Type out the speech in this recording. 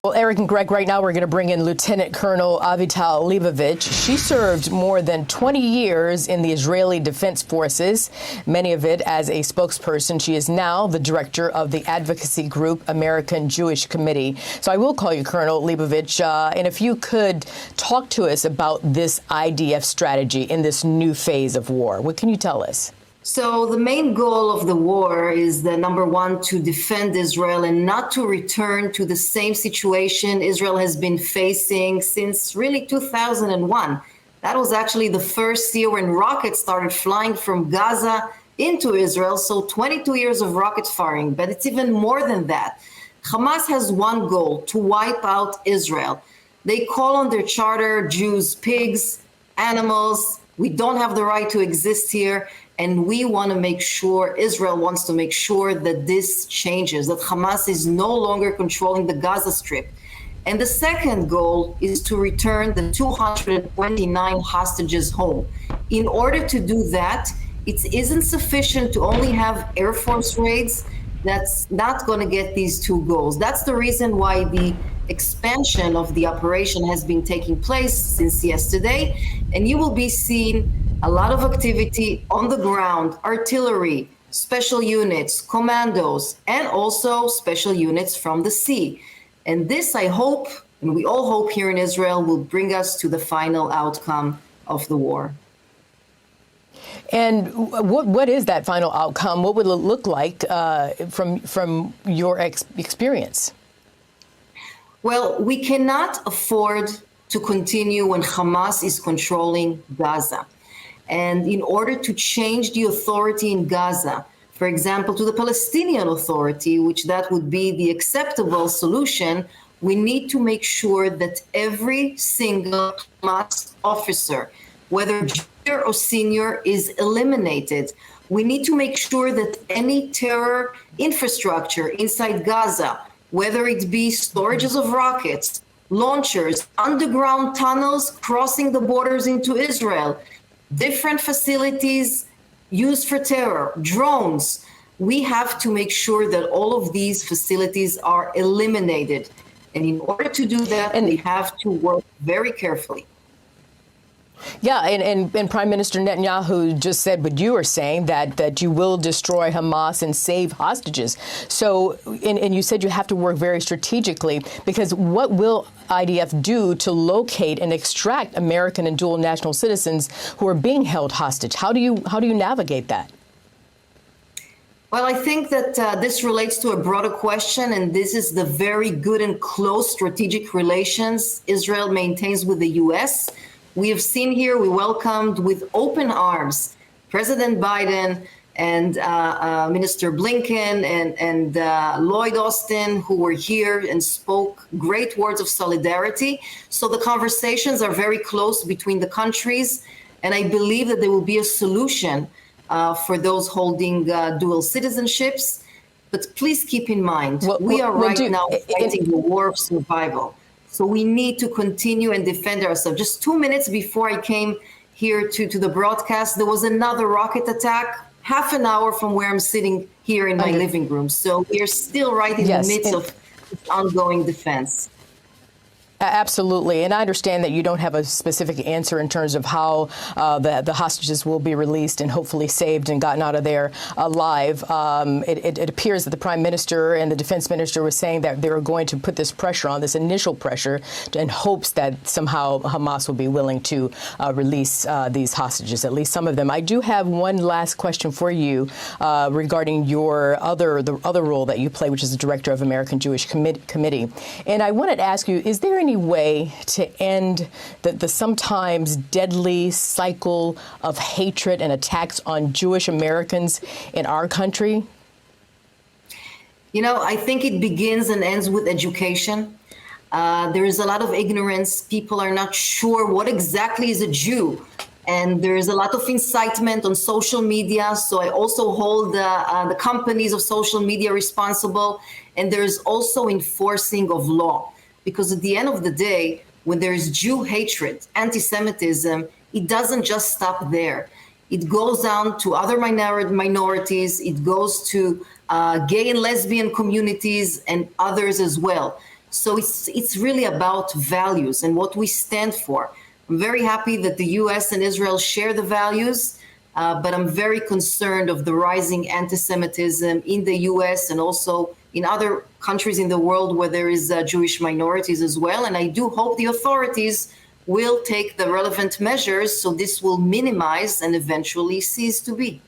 Well, Eric and Greg, right now we're going to bring in Lieutenant Colonel Avital Leibovich. She served more than 20 years in the Israeli Defense Forces, many of it as a spokesperson. She is now the director of the advocacy group American Jewish Committee. So I will call you Colonel Leibovich, and if you could talk to us about this IDF strategy in this new phase of war. What can you tell us? So the main goal of the war is number one, to defend Israel and not to return to the same situation Israel has been facing since really 2001. That was actually the first year when rockets started flying from Gaza into Israel. So 22 years of rocket firing, but it's even more than that. Hamas has one goal: to wipe out Israel. They call on their charter Jews pigs, animals. We don't have the right to exist here. And we want to make sure, Israel wants to make sure that this changes, that Hamas is no longer controlling the Gaza Strip. And the second goal is to return the 229 hostages home. In order to do that, it isn't sufficient to only have Air Force raids. That's not going to get these two goals. That's the reason why the expansion of the operation has been taking place since yesterday. And you will be seeing a lot of activity on the ground: artillery, special units, commandos, and also special units from the sea. And this, I hope, and we all hope here in Israel, will bring us to the final outcome of the war. And what is that final outcome? What would it look like from your experience? Well, we cannot afford to continue when Hamas is controlling Gaza. And in order to change the authority in Gaza, for example, to the Palestinian Authority, which that would be the acceptable solution, we need to make sure that every single Hamas officer, whether junior or senior, is eliminated. We need to make sure that any terror infrastructure inside Gaza, whether it be storages of rockets, launchers, underground tunnels crossing the borders into Israel, different facilities used for terror, drones, we have to make sure that all of these facilities are eliminated. And in order to do that, we have to work very carefully. Yeah, and Prime Minister Netanyahu just said what you are saying, that you will destroy Hamas and save hostages. So, and you said you have to work very strategically, because what will IDF do to locate and extract American and dual national citizens who are being held hostage? How do you navigate that? Well, I think that this relates to a broader question, and this is the very good and close strategic relations Israel maintains with the U.S. We have seen here, we welcomed with open arms President Biden and Minister Blinken and Lloyd Austin, who were here and spoke great words of solidarity. So the conversations are very close between the countries, and I believe that there will be a solution for those holding dual citizenships. But please keep in mind, we are right now fighting the war of survival. So we need to continue and defend ourselves. Just 2 minutes before I came here to the broadcast, there was another rocket attack, half an hour from where I'm sitting here in my living room. So we're still right in the midst of ongoing defense. Absolutely. And I understand that you don't have a specific answer in terms of how the hostages will be released and hopefully saved and gotten out of there alive. It appears that the Prime Minister and the Defense Minister were saying that they were going to put this pressure on, this initial pressure, in hopes that somehow Hamas will be willing to release these hostages, at least some of them. I do have one last question for you regarding the other role that you play, which is the Director of American Jewish Committee. And I wanted to ask you, is there any way to end the sometimes deadly cycle of hatred and attacks on Jewish Americans in our country? You know, I think it begins and ends with education. There is a lot of ignorance. People are not sure what exactly is a Jew. And there is a lot of incitement on social media. So I also hold the companies of social media responsible. And there's also enforcing of law. Because at the end of the day, when there is Jew hatred, anti-Semitism, it doesn't just stop there. It goes down to other minorities. It goes to gay and lesbian communities and others as well. So it's really about values and what we stand for. I'm very happy that the US and Israel share the values, but I'm very concerned of the rising anti-Semitism in the US and also in other countries in the world where there is Jewish minorities as well. And I do hope the authorities will take the relevant measures so this will minimize and eventually cease to be.